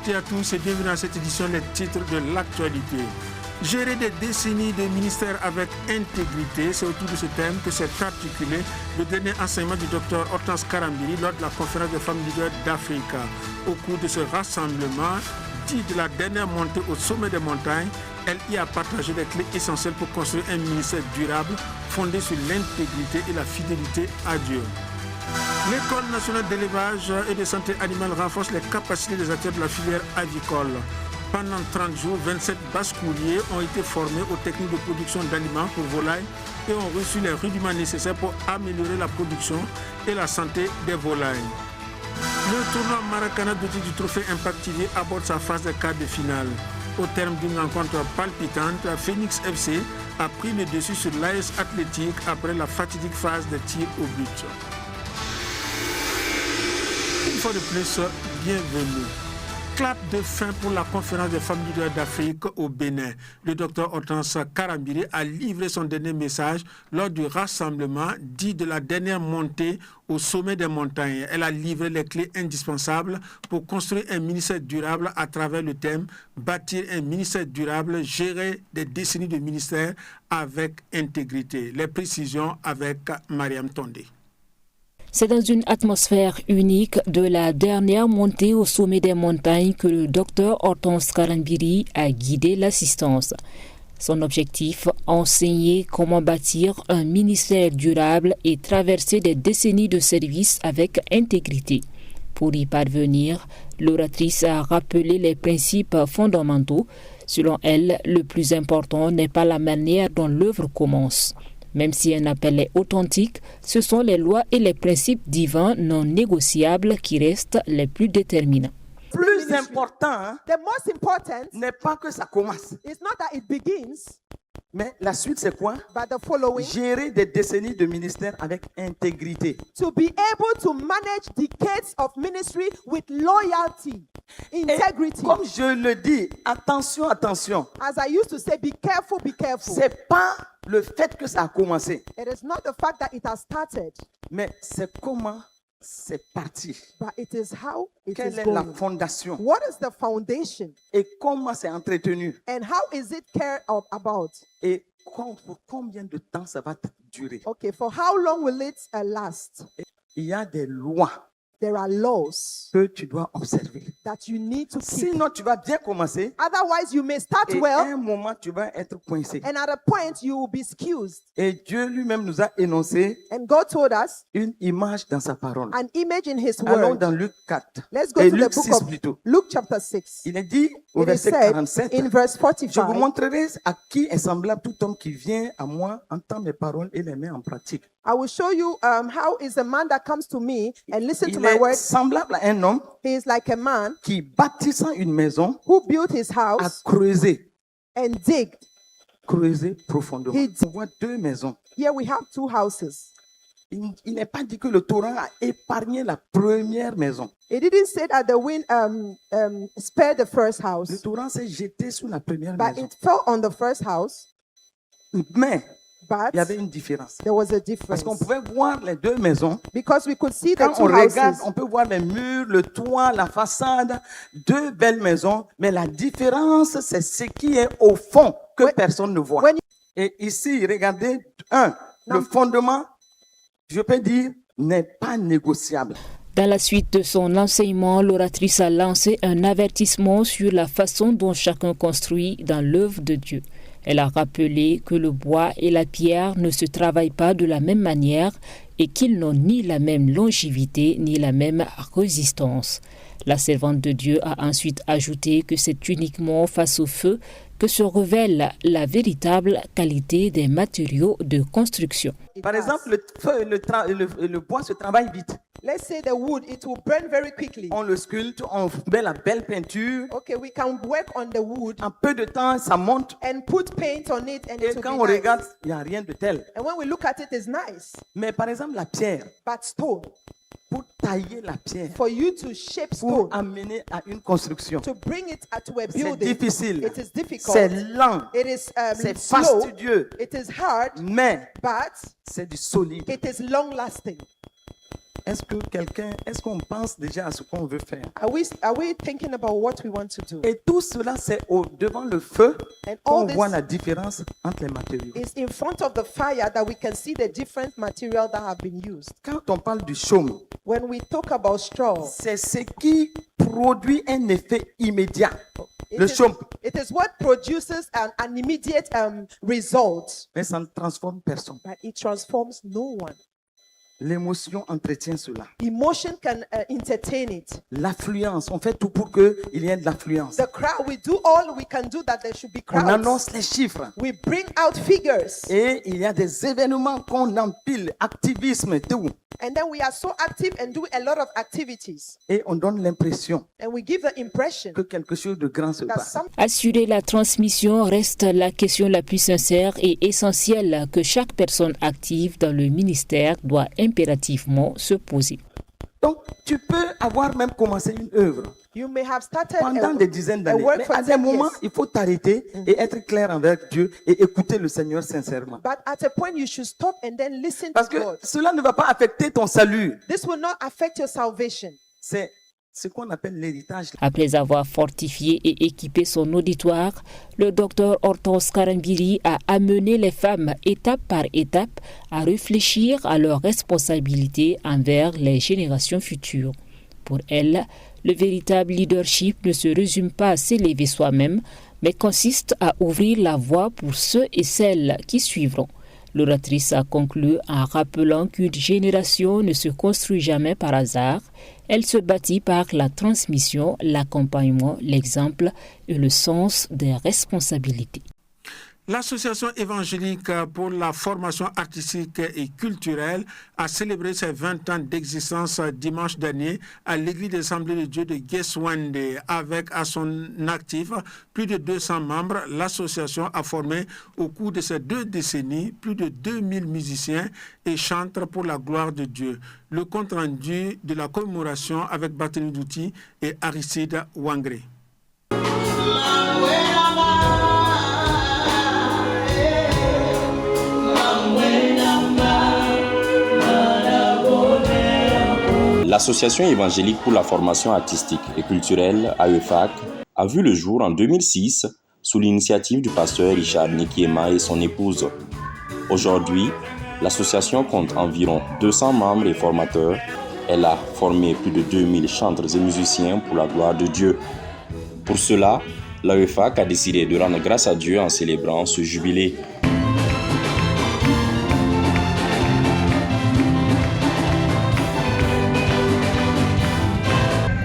toutes et à tous et bienvenue dans cette édition des titres de l'actualité. Gérer des décennies de ministères avec intégrité, c'est autour de ce thème que s'est articulé le dernier enseignement du Dr Hortense Karambiri lors de la conférence des femmes leaders d'Afrique. Au cours de ce rassemblement, dit de la dernière montée au sommet des montagnes, elle y a partagé les clés essentielles pour construire un ministère durable fondé sur l'intégrité et la fidélité à Dieu. L'École nationale d'élevage et de santé animale renforce les capacités des acteurs de la filière avicole. Pendant 30 jours, 27 bascouliers ont été formés aux techniques de production d'aliments pour volailles et ont reçu les rudiments nécessaires pour améliorer la production et la santé des volailles. Le tournoi Maracana doté du trophée Impact TV aborde sa phase de quart de finale. Au terme d'une rencontre palpitante, Phoenix FC a pris le dessus sur l'AS Athlétique après la fatidique phase de tir au but. Une fois de plus, bienvenue. Clap de fin pour la conférence des femmes leaders d'Afrique au Bénin. Le docteur Hortense Karambiri a livré son dernier message lors du rassemblement dit de la dernière montée au sommet des montagnes. Elle a livré les clés indispensables pour construire un ministère durable à travers le thème « Bâtir un ministère durable, gérer des décennies de ministères avec intégrité ». Les précisions avec Mariam Tondé. C'est dans une atmosphère unique de la dernière montée au sommet des montagnes que le docteur Hortense Karambiri a guidé l'assistance. Son objectif, enseigner comment bâtir un ministère durable et traverser des décennies de service avec intégrité. Pour y parvenir, l'oratrice a rappelé les principes fondamentaux. Selon elle, le plus important n'est pas la manière dont l'œuvre commence. Même si un appel est authentique, ce sont les lois et les principes divins non négociables qui restent les plus déterminants. Plus important n'est pas que ça commence. It's not that it begins, Mais la suite, c'est quoi? but the following. Gérer des décennies de ministère avec intégrité. To be able to manage decades of ministry with loyalty, Et integrity. comme je le dis, attention, attention. As I used to say, be careful, be careful. C'est pas le fait que ça a commencé, It is not the fact that it has started, mais c'est comment c'est parti. but it is how it Quelle is est la going. fondation What is the foundation et comment c'est entretenu and how is it cared about? et pour combien de temps ça va durer. Okay, for how long will it last? Il y a des lois There are laws que tu dois observer. that you need to keep. Sinon, tu vas bien commencer Otherwise, you may start et à well, un moment, tu vas être coincé. and at a point, you will be excused. Et Dieu lui-même nous a énoncé And God told us une image dans sa parole. an image in His Allons Word. dans Luc 4. Let's go Et to Luc the book 6 of plutôt. Luke chapter 6. Il est dit au It is verset said 47, in verse je vous 45, montrerai à qui est semblable tout homme qui vient à moi, entend mes paroles et les met en pratique. I will show you how is a man that comes to me and listen to Il my est words. semblable à un homme He is like a man qui, bâtissant une maison, who built his a house creusé and digged. profondément. He- On voit deux maisons. Here we have two houses. Il n'est pas dit que le torrent a épargné la première maison. It didn't say that the wind spared the first Le house, torrent s'est jeté sur la première but maison. it fell on the first house. Mais But il y avait une différence. there was a Parce difference qu'on pouvait voir les deux maisons. because we could see the Quand two on regarde, houses. on peut voir les murs, le toit, la façade, deux belles maisons. Mais la différence, c'est ce qui est au fond que personne ne voit. when Et ici, regardez, le Non. fondement, je peux dire, n'est pas négociable. Dans la suite de son enseignement, l'oratrice a lancé un avertissement sur la façon dont chacun construit dans l'œuvre de Dieu. Elle a rappelé que le bois et la pierre ne se travaillent pas de la même manière et qu'ils n'ont ni la même longévité ni la même résistance. La servante de Dieu a ensuite ajouté que c'est uniquement face au feu que se révèle la véritable qualité des matériaux de construction. it Par does. exemple, le feu, le bois se travaille vite. Let's say the wood, it will burn very quickly. On le sculpte, on met la belle peinture. Okay, we can work on the wood En peu de temps, ça monte. and put paint on it, and Et it will quand be on nice. regarde, il n'y a rien de tel. And when we look at it, it's nice. Mais par exemple, la pierre, But stone, pour tailler la pierre, for you to shape pour stone, amener à une construction, to bring it to a c'est building, difficile. it is difficult. C'est lent. It is C'est slow. fastidieux. It is hard, Mais but c'est du solide. it is long lasting. Est-ce qu'on pense déjà à ce qu'on veut faire? Are we thinking about what we want to do? Et tout cela, c'est devant le feu And qu'on all this voit la différence entre les matériaux. is in front of the fire that we can see the different material that have been used. Quand on parle du chaume, When we talk about straw, c'est ce qui produit un effet immédiat. Le chaume, it is what produces an immediate result, mais ça ne transforme personne. but it transforms no one. L'émotion entretient cela. Emotion can entertain it. L'affluence, on fait tout pour qu'il y ait de l'affluence. The crowd, we do all we can do that there should be On crowds. annonce les chiffres. We bring out figures. Et il y a des événements qu'on empile, activisme, tout. And then we are so active and do a lot of activities. Et on donne l'impression And we give the impression que quelque chose de grand se that passe. Assurer la transmission reste la question la plus sincère et essentielle que chaque personne active dans le ministère doit impérativement se poser. Donc, tu peux avoir même commencé une œuvre you may have started pendant des dizaines d'années. work Mais for à des 10 moments, years. il faut t'arrêter et être clair envers Dieu et écouter le Seigneur sincèrement. But at a point, you should stop and then listen Parce to que God. cela ne va pas affecter ton salut. This will not affect your salvation. C'est ce qu'on appelle l'héritage. Après avoir fortifié et équipé son auditoire, le docteur Hortense Karambiri a amené les femmes étape par étape à réfléchir à leurs responsabilités envers les générations futures. Pour elle, le véritable leadership ne se résume pas à s'élever soi-même, mais consiste à ouvrir la voie pour ceux et celles qui suivront. L'oratrice a conclu en rappelant qu'une génération ne se construit jamais par hasard. Elle se bâtit par la transmission, l'accompagnement, l'exemple et le sens des responsabilités. L'Association évangélique pour la formation artistique et culturelle a célébré ses 20 ans d'existence dimanche dernier à l'église des Assemblées de Dieu de Geswende. Avec à son actif plus de 200 membres, l'association a formé au cours de ces 2 décennies plus de 2000 musiciens et chantres pour la gloire de Dieu. Le compte rendu de la commémoration avec Barthélémy Douti et Aristide Wangré. L'Association évangélique pour la formation artistique et culturelle, AEFAC, a vu le jour en 2006 sous l'initiative du pasteur Richard Nikiema et son épouse. Aujourd'hui, l'association compte environ 200 membres et formateurs. Elle a formé plus de 2000 chantres et musiciens pour la gloire de Dieu. Pour cela, l'AEFAC a décidé de rendre grâce à Dieu en célébrant ce jubilé.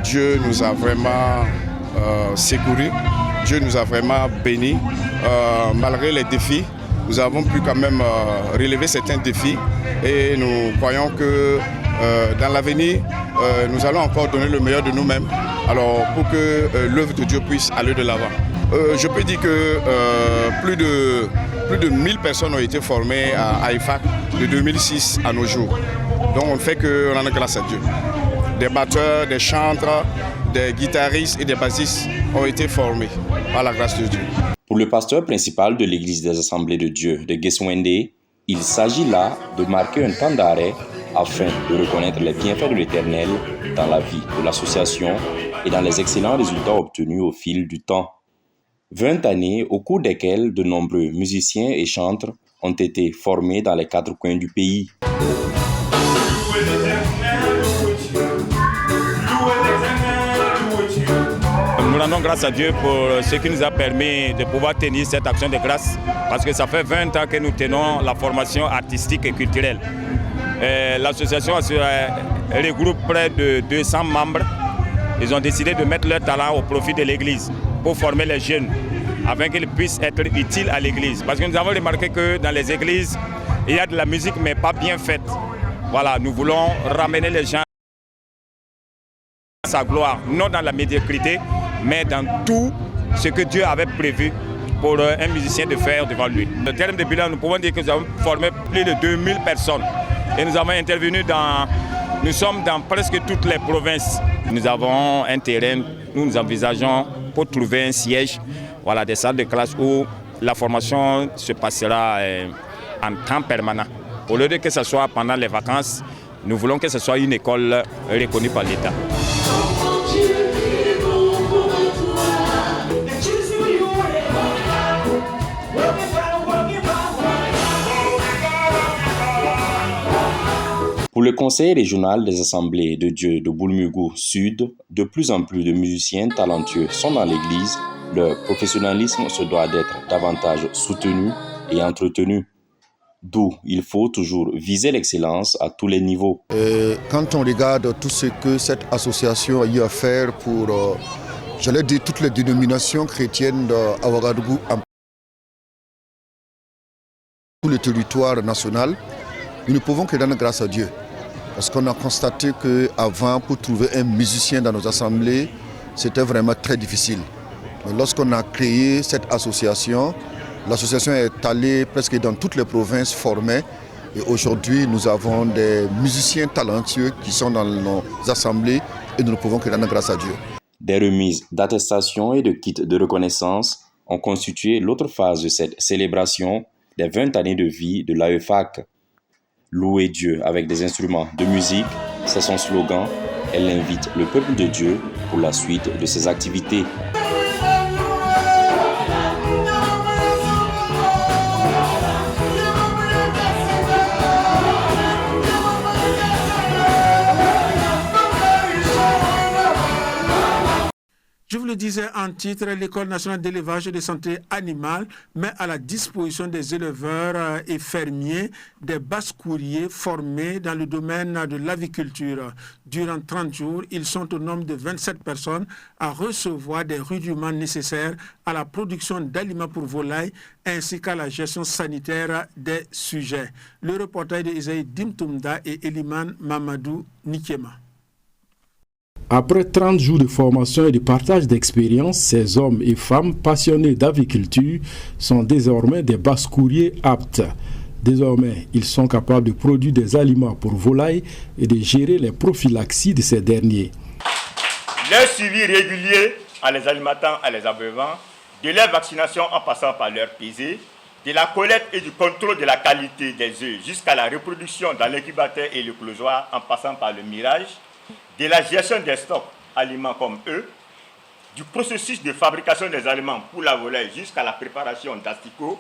Dieu nous a vraiment secourus, Dieu nous a vraiment bénis. Malgré les défis, nous avons pu quand même relever certains défis et nous croyons que dans l'avenir, nous allons encore donner le meilleur de nous-mêmes alors pour que l'œuvre de Dieu puisse aller de l'avant. Je peux dire que plus de 1000 personnes ont été formées à AEFAC de 2006 à nos jours. Donc on ne fait que rendre grâce à Dieu. Des batteurs, des chantres, des guitaristes et des bassistes ont été formés par la grâce de Dieu. Pour le pasteur principal de l'Église des Assemblées de Dieu de Geswende, il s'agit là de marquer un temps d'arrêt afin de reconnaître les bienfaits de l'Éternel dans la vie de l'association et dans les excellents résultats obtenus au fil du temps. 20 années au cours desquelles de nombreux musiciens et chantres ont été formés dans les 4 coins du pays. Nous rendons grâce à Dieu pour ce qui nous a permis de pouvoir tenir cette action de grâce parce que ça fait 20 ans que nous tenons la formation artistique et culturelle. L'association regroupe près de 200 membres. Ils ont décidé de mettre leur talent au profit de l'Église pour former les jeunes afin qu'ils puissent être utiles à l'Église. Parce que nous avons remarqué que dans les églises, il y a de la musique mais pas bien faite. Voilà, nous voulons ramener les gens à sa gloire, non dans la médiocrité, mais dans tout ce que Dieu avait prévu pour un musicien de faire devant lui. En termes de bilan, nous pouvons dire que nous avons formé plus de 2000 personnes et nous avons intervenu nous sommes dans presque toutes les provinces. Nous avons un terrain, nous envisageons pour trouver un siège, voilà, des salles de classe où la formation se passera en temps permanent. Au lieu de que ce soit pendant les vacances, Nous voulons que ce soit une école reconnue par l'État. Pour le Conseil régional des assemblées de Dieu de Boulmougou Sud, de plus en plus de musiciens talentueux sont dans l'église. Leur professionnalisme se doit d'être davantage soutenu et entretenu. D'où il faut toujours viser l'excellence à tous les niveaux. Quand on regarde tout ce que cette association a eu à faire pour, j'allais dire, toutes les dénominations chrétiennes à Ouagadougou, tout le territoire national, nous ne pouvons que rendre grâce à Dieu. Parce qu'on a constaté qu'avant, pour trouver un musicien dans nos assemblées, c'était vraiment très difficile. Mais lorsqu'on a créé cette association, l'association est allée presque dans toutes les provinces formées. Et aujourd'hui, nous avons des musiciens talentueux qui sont dans nos assemblées et nous ne pouvons que rendre grâce à Dieu. Des remises d'attestations et de kits de reconnaissance ont constitué l'autre phase de cette célébration des 20 années de vie de l'AEFAC. Louer Dieu avec des instruments de musique, c'est son slogan. Elle invite le peuple de Dieu pour la suite de ses activités. Je vous le disais en titre, l'École nationale d'élevage et de santé animale met à la disposition des éleveurs et fermiers des basse-courriers formés dans le domaine de l'aviculture. Durant 30 jours, ils sont au nombre de 27 personnes à recevoir des rudiments nécessaires à la production d'aliments pour volailles ainsi qu'à la gestion sanitaire des sujets. Le reportage de Isaïe Dimtoumda et Eliman Mamadou Nikema. Après 30 jours de formation et de partage d'expériences, ces hommes et femmes passionnés d'aviculture sont désormais des basse-courriers aptes. Désormais, ils sont capables de produire des aliments pour volailles et de gérer les prophylaxies de ces derniers. Leur suivi régulier en les alimentant, en les abreuvant, de leur vaccination en passant par leur pesée, de la collecte et du contrôle de la qualité des œufs jusqu'à la reproduction dans l'incubateur et le closoir en passant par le mirage, de la gestion des stocks aliments comme eux, du processus de fabrication des aliments pour la volaille jusqu'à la préparation d'asticots,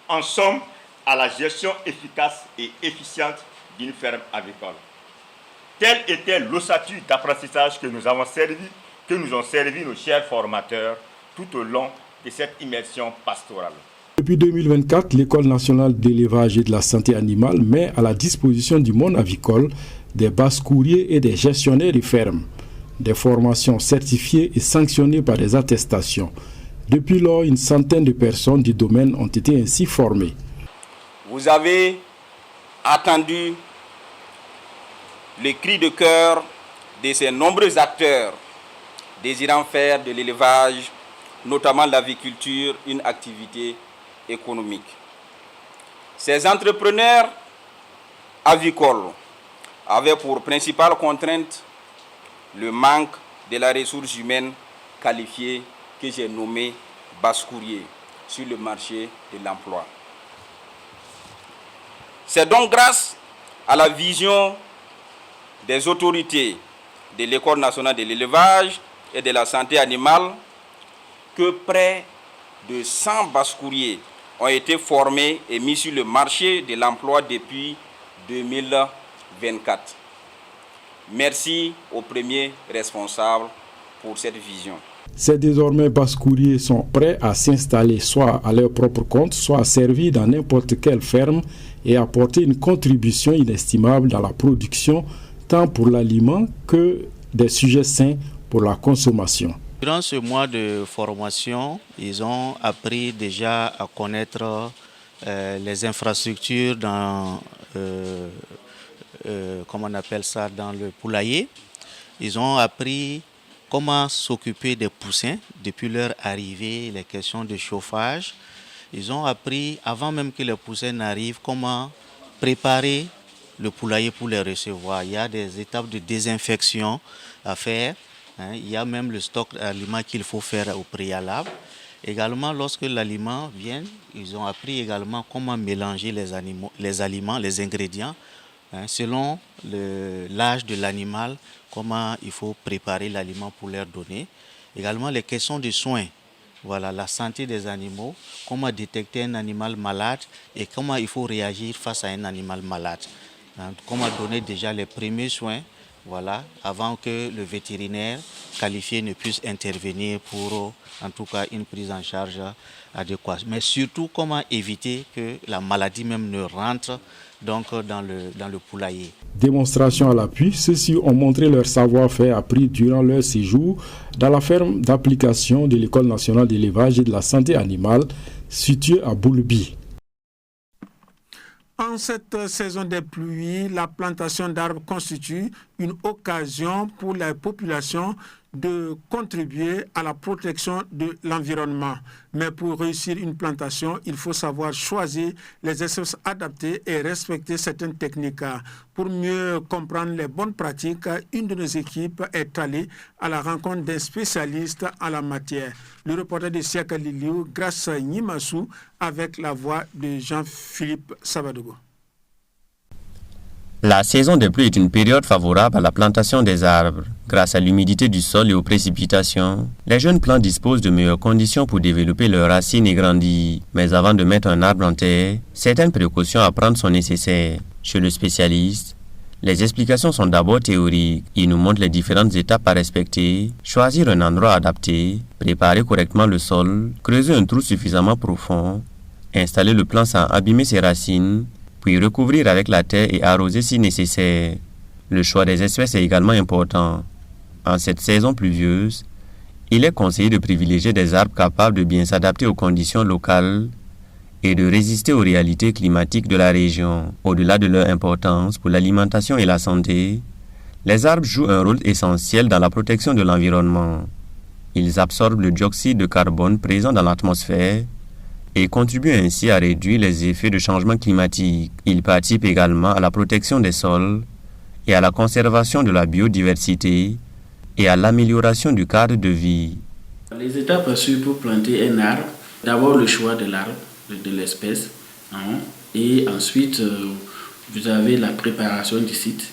en somme, à la gestion efficace et efficiente d'une ferme avicole. Telle était l'ossature d'apprentissage que nous ont servi nos chers formateurs tout au long de cette immersion pastorale. Depuis 2024, l'École nationale d'élevage et de la santé animale met à la disposition du monde avicole des basse-courriers et des gestionnaires de fermes, des formations certifiées et sanctionnées par des attestations. Depuis lors, une centaine de personnes du domaine ont été ainsi formées. Vous avez attendu les cris de cœur de ces nombreux acteurs désirant faire de l'élevage, notamment l'aviculture, une activité économique. Ces entrepreneurs avicoles avaient pour principale contrainte le manque de la ressource humaine qualifiée que j'ai nommée basse-courrier sur le marché de l'emploi. C'est donc grâce à la vision des autorités de l'École nationale de l'élevage et de la santé animale que près de 100 basse-courriers ont été formés et mis sur le marché de l'emploi depuis 2024. Merci aux premiers responsables pour cette vision. Ces désormais basse-courriers sont prêts à s'installer soit à leur propre compte, soit à servir dans n'importe quelle ferme et apporter une contribution inestimable dans la production, tant pour l'aliment que des sujets sains pour la consommation. Durant ce mois de formation, ils ont appris déjà à connaître les infrastructures dans, comment on appelle ça, dans le poulailler. Ils ont appris comment s'occuper des poussins depuis leur arrivée, les questions de chauffage. Ils ont appris, avant même que les poussins n'arrivent, comment préparer le poulailler pour les recevoir. Il y a des étapes de désinfection à faire. Il y a même le stock d'aliments qu'il faut faire au préalable. Également, lorsque l'aliment vient, ils ont appris également comment mélanger les aliments, les ingrédients, selon l'âge de l'animal, comment il faut préparer l'aliment pour leur donner. Également les questions de soins, voilà, la santé des animaux, comment détecter un animal malade et comment il faut réagir face à un animal malade. Comment donner déjà les premiers soins, voilà, avant que le vétérinaire qualifié ne puisse intervenir pour, en tout cas, une prise en charge adéquate. Mais surtout, comment éviter que la maladie même ne rentre donc dans le poulailler. Démonstration à l'appui, ceux-ci ont montré leur savoir-faire appris durant leur séjour dans la ferme d'application de l'École nationale d'élevage et de la santé animale située à Boulbi. En cette saison des pluies, la plantation d'arbres constitue une occasion pour la population de contribuer à la protection de l'environnement. Mais pour réussir une plantation, il faut savoir choisir les espèces adaptées et respecter certaines techniques. Pour mieux comprendre les bonnes pratiques, une de nos équipes est allée à la rencontre des spécialistes en la matière. Le reporter de Siaka Liliou, grâce à Nimassou, avec la voix de Jean-Philippe Sabadogo. La saison des pluies est une période favorable à la plantation des arbres. Grâce à l'humidité du sol et aux précipitations, les jeunes plants disposent de meilleures conditions pour développer leurs racines et grandir. Mais avant de mettre un arbre en terre, certaines précautions à prendre sont nécessaires. Chez le spécialiste, les explications sont d'abord théoriques. Il nous montre les différentes étapes à respecter, choisir un endroit adapté, préparer correctement le sol, creuser un trou suffisamment profond, installer le plant sans abîmer ses racines, puis recouvrir avec la terre et arroser si nécessaire. Le choix des espèces est également important. En cette saison pluvieuse, il est conseillé de privilégier des arbres capables de bien s'adapter aux conditions locales et de résister aux réalités climatiques de la région. Au-delà de leur importance pour l'alimentation et la santé, les arbres jouent un rôle essentiel dans la protection de l'environnement. Ils absorbent le dioxyde de carbone présent dans l'atmosphère et contribuent ainsi à réduire les effets de changement climatique. Ils participent également à la protection des sols et à la conservation de la biodiversité et à l'amélioration du cadre de vie. Les étapes à suivre pour planter un arbre, d'abord le choix de l'arbre, de l'espèce, et ensuite vous avez la préparation du site.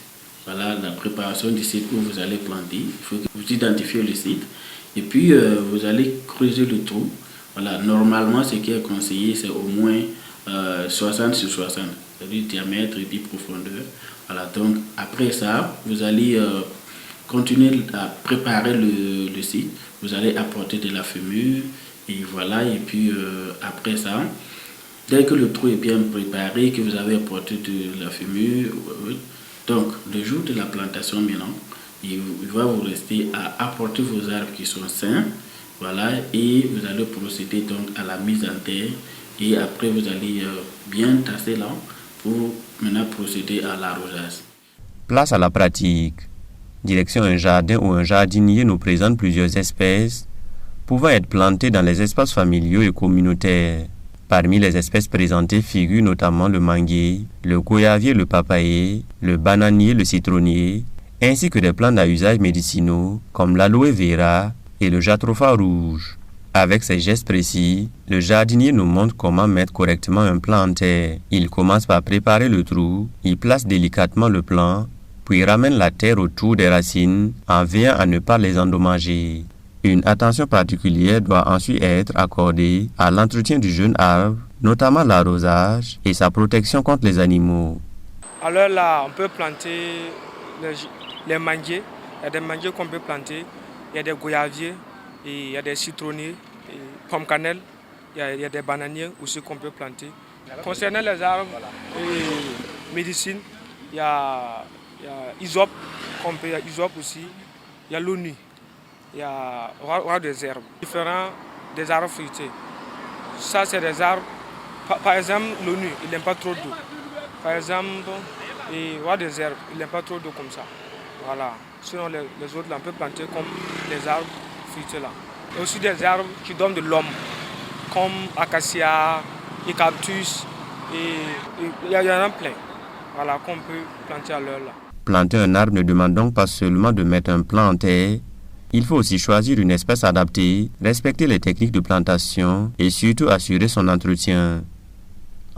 Voilà, la préparation du site où vous allez planter. Il faut que vous identifiez le site et puis vous allez creuser le trou. Voilà, normalement, ce qui est conseillé, c'est au moins 60 sur 60, c'est-à-dire diamètre et puis profondeur. Voilà, donc après ça, vous allez continuer à préparer le site. Vous allez apporter de la fumure et voilà. Et puis après ça, dès que le trou est bien préparé, que vous avez apporté de la fumure, donc le jour de la plantation maintenant, il va vous rester à apporter vos arbres qui sont sains. Voilà, et vous allez procéder donc à la mise en terre et après vous allez bien tasser là pour maintenant procéder à l'arrosage. Place à la pratique. Direction un jardin ou un jardinier nous présente plusieurs espèces pouvant être plantées dans les espaces familiaux et communautaires. Parmi les espèces présentées figurent notamment le manguier, le goyavier, le papayer, le bananier, le citronnier, ainsi que des plantes à usage médicinaux comme l'aloe vera et le jatropha rouge. Avec ces gestes précis, le jardinier nous montre comment mettre correctement un plant en terre. Il commence par préparer le trou, il place délicatement le plant, puis ramène la terre autour des racines en veillant à ne pas les endommager. Une attention particulière doit ensuite être accordée à l'entretien du jeune arbre, notamment l'arrosage et sa protection contre les animaux. Alors là, on peut planter les manguiers. Il y a des manguiers qu'on peut planter. Il y a des goyaviers, et il y a des citronniers, pommes cannelle, il y a des bananiers aussi qu'on peut planter. Concernant les arbres et médecine, il y a Isope, il y a Isope aussi, il y a l'ONU, il y a roi des herbes, différents des arbres fruités. Ça, c'est des arbres, par exemple, l'ONU, il n'aime pas trop d'eau. Par exemple, roi des herbes, il n'aime pas trop d'eau comme ça. Voilà. Sinon, les autres, là, on peut planter comme les arbres fruités là. Il y a aussi des arbres qui donnent de l'homme, comme acacia, eucalyptus, et il y en a plein. Voilà, qu'on peut planter à l'heure là. Planter un arbre ne demande donc pas seulement de mettre un plant en terre, il faut aussi choisir une espèce adaptée, respecter les techniques de plantation et surtout assurer son entretien.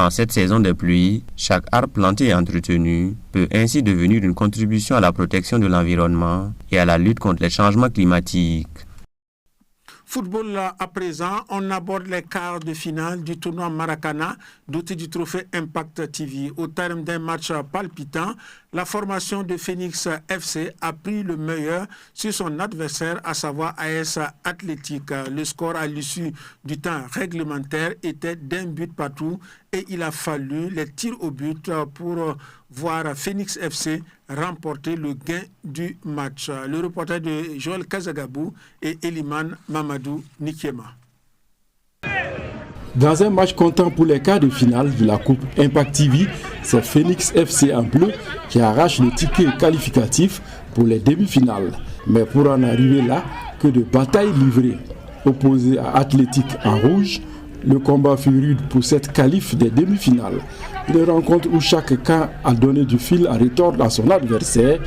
En cette saison de pluie, chaque arbre planté et entretenu peut ainsi devenir une contribution à la protection de l'environnement et à la lutte contre les changements climatiques. Football à présent, on aborde les quarts de finale du tournoi Maracana, doté du trophée Impact TV. Au terme d'un match palpitant, la formation de Phoenix FC a pris le meilleur sur son adversaire, à savoir AS Athletic. Le score à l'issue du temps réglementaire était d'1 but partout et il a fallu les tirs au but pour voir Phoenix FC remporter le gain du match. Le reportage de Joël Kazagabou et Eliman Mamadou Nikiema. Dans un match comptant pour les quarts de finale de la Coupe Impact TV, c'est Phoenix FC en bleu qui arrache le ticket qualificatif pour les demi-finales. Mais pour en arriver là, que de batailles livrées. Opposé à Athletic en rouge, le combat fut rude pour cette qualif des demi-finales. Une rencontre où chaque camp a donné du fil à retordre à son adversaire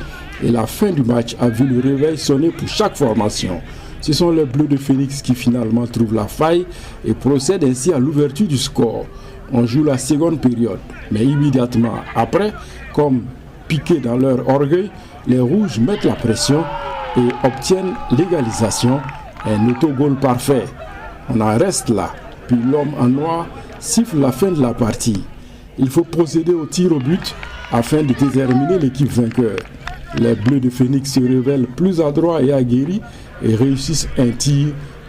et la fin du match a vu le réveil sonner pour chaque formation. Ce sont les Bleus de Phoenix qui finalement trouvent la faille et procèdent ainsi à l'ouverture du score. On joue la seconde période, mais immédiatement après, comme piqués dans leur orgueil, les Rouges mettent la pression et obtiennent l'égalisation, un autogol parfait. On en reste là, puis l'homme en noir siffle la fin de la partie. Il faut procéder au tir au but afin de déterminer l'équipe vainqueur. Les Bleus de Phoenix se révèlent plus adroits et aguerris et réussissent un tir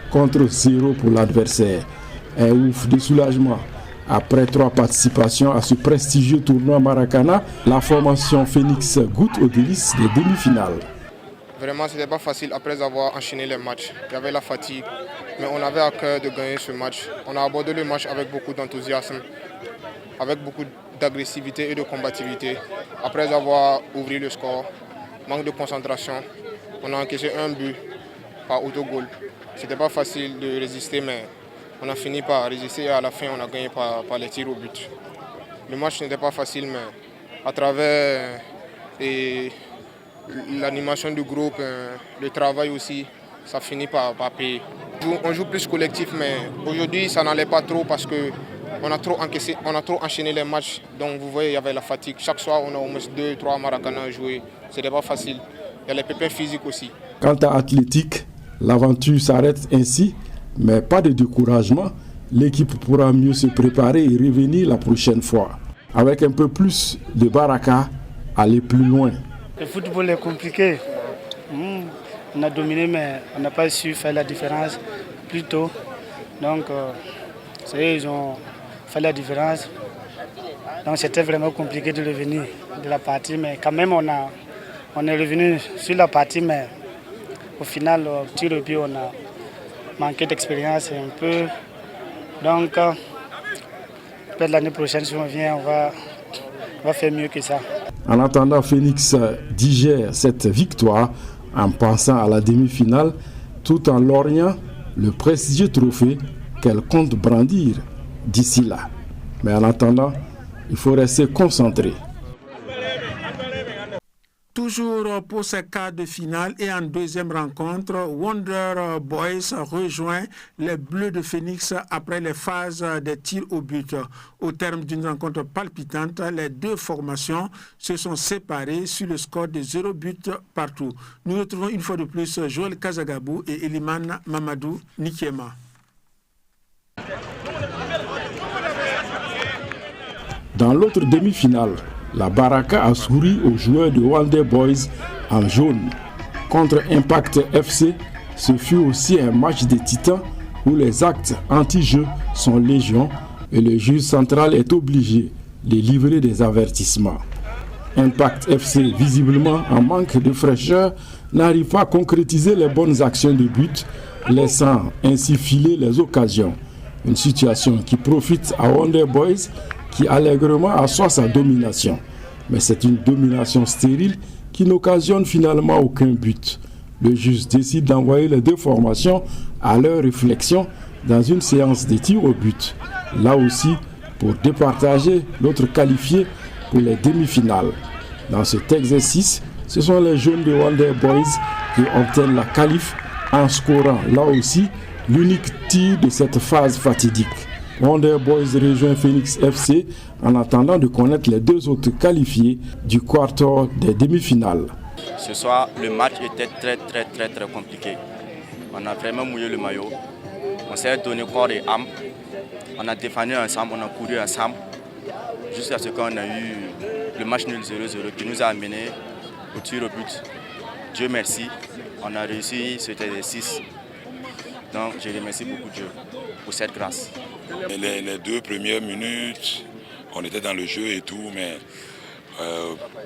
contre 0 pour l'adversaire. Un ouf de soulagement. Après 3 participations à ce prestigieux tournoi Maracana, la formation Phoenix goûte aux délices des demi-finales. Vraiment, ce n'était pas facile après avoir enchaîné les matchs. Il y avait la fatigue, mais on avait à cœur de gagner ce match. On a abordé le match avec beaucoup d'enthousiasme, avec beaucoup d'agressivité et de combativité. Après avoir ouvert le score, manque de concentration, on a encaissé un but par autogol. C'était pas facile de résister, mais on a fini par résister et à la fin on a gagné par les tirs au but. Le match n'était pas facile, mais à travers l'animation du groupe, le travail aussi, ça finit par payer. On joue plus collectif, mais aujourd'hui ça n'allait pas trop parce que on a trop encaissé, on a trop enchaîné les matchs. Donc vous voyez, il y avait la fatigue. Chaque soir, on a au moins 2-3 Maracana à jouer. C'était pas facile. Il y a les pépins physiques aussi. Quant à Athletic, l'aventure s'arrête ainsi, mais pas de découragement. L'équipe pourra mieux se préparer et revenir la prochaine fois. Avec un peu plus de baraka, aller plus loin. Le football est compliqué. On a dominé, mais on n'a pas su faire la différence plus tôt. Donc, ils ont fait la différence. Donc c'était vraiment compliqué de revenir de la partie, mais quand même on est revenu sur la partie, mais au final, au tir au but, on a manqué d'expérience un peu. Donc peut-être l'année prochaine, si on vient, on va faire mieux que ça. En attendant, Phoenix digère cette victoire en pensant à la demi-finale, tout en lorgnant le prestigieux trophée qu'elle compte brandir d'ici là. Mais en attendant, il faut rester concentré. Toujours pour ces quarts de finale et en deuxième rencontre, Wonder Boys rejoint les Bleus de Phoenix après les phases des tirs au but. Au terme d'une rencontre palpitante, les deux formations se sont séparées sur le score de 0 but partout. Nous retrouvons une fois de plus Joël Kazagabou et Eliman Mamadou Nikiema. Dans l'autre demi-finale, la Baraka a souri aux joueurs de Wonder Boys en jaune. Contre Impact FC, ce fut aussi un match de titans où les actes anti-jeu sont légion et le juge central est obligé de livrer des avertissements. Impact FC, visiblement en manque de fraîcheur, n'arrive pas à concrétiser les bonnes actions de but, laissant ainsi filer les occasions. Une situation qui profite à Wonder Boys qui allègrement assoit sa domination. Mais c'est une domination stérile qui n'occasionne finalement aucun but. Le juge décide d'envoyer les deux formations à leur réflexion dans une séance de tir au but. Là aussi, pour départager l'autre qualifié pour les demi-finales. Dans cet exercice, ce sont les jeunes de Wonder Boys qui obtiennent la qualif en scorant là aussi l'unique tir de cette phase fatidique. Wonder Boys rejoint Phoenix FC en attendant de connaître les 2 autres qualifiés du quart-tour des demi-finales. Ce soir, le match était très compliqué. On a vraiment mouillé le maillot. On s'est donné corps et âme. On a défendu ensemble, on a couru ensemble. Jusqu'à ce qu'on a eu le match nul 0-0 qui nous a amené au tir au but. Dieu merci, on a réussi cet exercice. Donc je remercie beaucoup Dieu pour cette grâce. Les 2 premières minutes, on était dans le jeu et tout, mais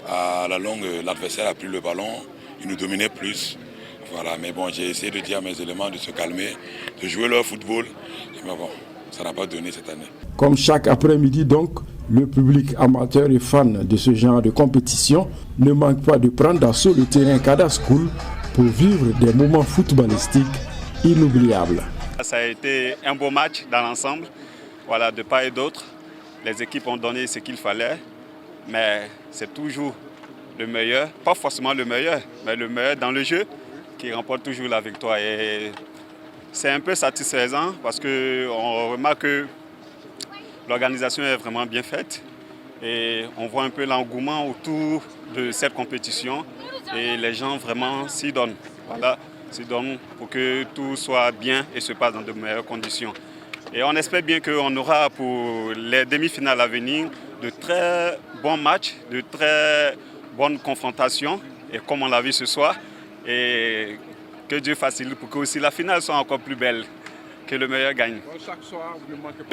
à la longue, l'adversaire a pris le ballon, il nous dominait plus. Voilà, mais bon, j'ai essayé de dire à mes éléments de se calmer, de jouer leur football. Mais bon, ça n'a pas donné cette année. Comme chaque après-midi donc, le public amateur et fan de ce genre de compétition ne manque pas de prendre d'assaut le terrain Kada School pour vivre des moments footballistiques inoubliables. Ça a été un beau match dans l'ensemble, voilà, de part et d'autre. Les équipes ont donné ce qu'il fallait, mais c'est toujours le meilleur, pas forcément le meilleur, mais le meilleur dans le jeu qui remporte toujours la victoire. Et c'est un peu satisfaisant parce qu'on remarque que l'organisation est vraiment bien faite et on voit un peu l'engouement autour de cette compétition et les gens vraiment s'y donnent. Voilà, s'y donnent pour que tout soit bien et se passe dans de meilleures conditions. Et on espère bien qu'on aura pour les demi-finales à venir de très bons matchs, de très bonnes confrontations, et comme on l'a vu ce soir, et que Dieu facilite pour que aussi la finale soit encore plus belle, que le meilleur gagne.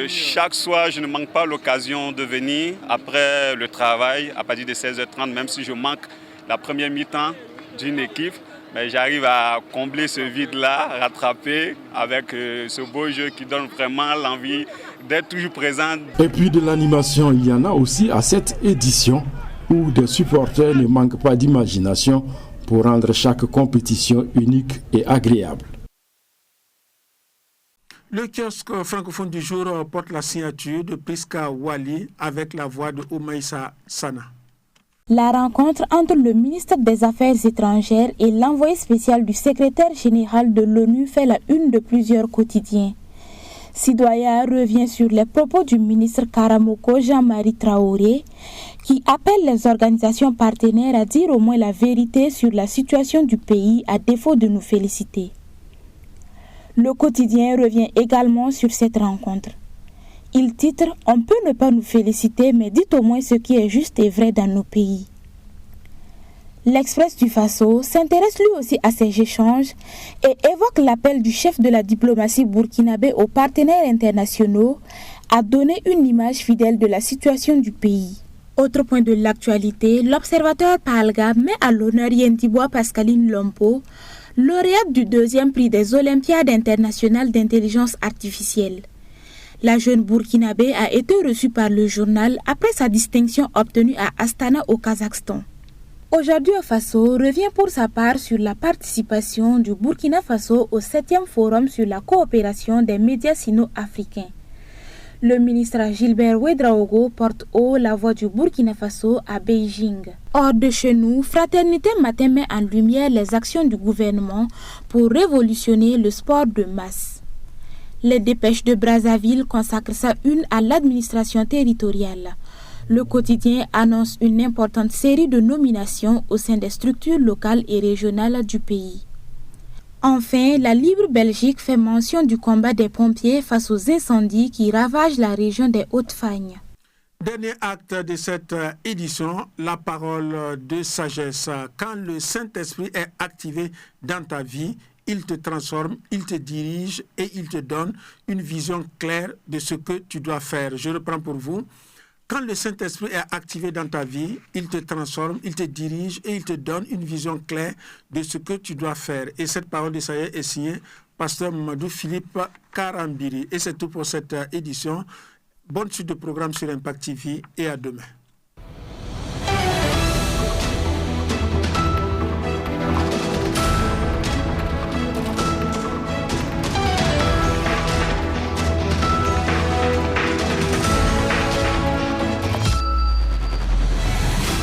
Chaque soir, je ne manque pas l'occasion de venir après le travail, à partir de 16h30, même si je manque la première mi-temps d'une équipe. Mais j'arrive à combler ce vide-là, rattraper avec ce beau jeu qui donne vraiment l'envie d'être toujours présent. Et puis de l'animation, il y en a aussi à cette édition où des supporters ne manquent pas d'imagination pour rendre chaque compétition unique et agréable. Le kiosque francophone du jour porte la signature de Priska Wali avec la voix de Oumaïssa Sana. La rencontre entre le ministre des Affaires étrangères et l'envoyé spécial du secrétaire général de l'ONU fait la une de plusieurs quotidiens. Sidoya revient sur les propos du ministre Karamoko Jean-Marie Traoré qui appelle les organisations partenaires à dire au moins la vérité sur la situation du pays à défaut de nous féliciter. Le quotidien revient également sur cette rencontre. Il titre « On peut ne pas nous féliciter, mais dites au moins ce qui est juste et vrai dans nos pays ». L'Express du Faso s'intéresse lui aussi à ces échanges et évoque l'appel du chef de la diplomatie burkinabé aux partenaires internationaux à donner une image fidèle de la situation du pays. Autre point de l'actualité, l'observateur Palga met à l'honneur Yentibois Pascaline Lompo, lauréate du 2e prix des Olympiades internationales d'intelligence artificielle. La jeune burkinabé a été reçue par le journal après sa distinction obtenue à Astana au Kazakhstan. Aujourd'hui, Faso revient pour sa part sur la participation du Burkina Faso au 7e forum sur la coopération des médias sino-africains. Le ministre Gilbert Ouedraogo porte haut la voix du Burkina Faso à Beijing. Hors de chez nous, Fraternité Matin met en lumière les actions du gouvernement pour révolutionner le sport de masse. Les dépêches de Brazzaville consacrent sa une à l'administration territoriale. Le quotidien annonce une importante série de nominations au sein des structures locales et régionales du pays. Enfin, la Libre Belgique fait mention du combat des pompiers face aux incendies qui ravagent la région des Hautes-Fagnes. Dernier acte de cette édition, la parole de sagesse. Quand le Saint-Esprit est activé dans ta vie, il te transforme, il te dirige et il te donne une vision claire de ce que tu dois faire. Je reprends pour vous. Quand le Saint-Esprit est activé dans ta vie, il te transforme, il te dirige et il te donne une vision claire de ce que tu dois faire. Et cette parole de sagesse est signée Pasteur Mamadou Philippe Karambiri. Et c'est tout pour cette édition. Bonne suite de programme sur Impact TV et à demain.